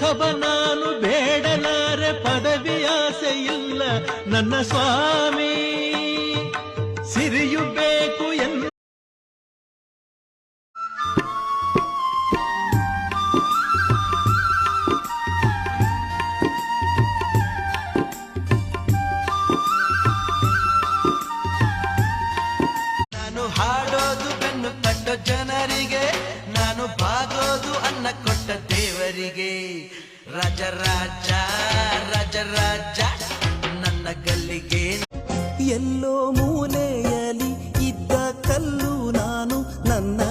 ಸುಖವ ನಾನು ಬೇಡಲಾರೆ, ಪದವಿ ಆಸೆ ಇಲ್ಲ ನನ್ನ ಸ್ವಾಮಿ. ಸಿರಿಯು ಬೇಕು ಎನ್ನ ಹಾಡೋದು ಬೆನ್ನು ಕಟ್ಟ ಜನರಿಗೆ, ನಾನು ಬಾಗೋದು ಅನ್ನ ಕೊಟ್ಟ ದೇವರಿಗೆ. ರಾಜ ರಾಜ ರಾಜ ರಾಜ ನನ್ನ ಗಲ್ಲಿಗೆ. ಎಲ್ಲೋ ಮೂಲೆಯಲ್ಲಿ ಇದ್ದ ಕಲ್ಲು ನಾನು, ನನ್ನ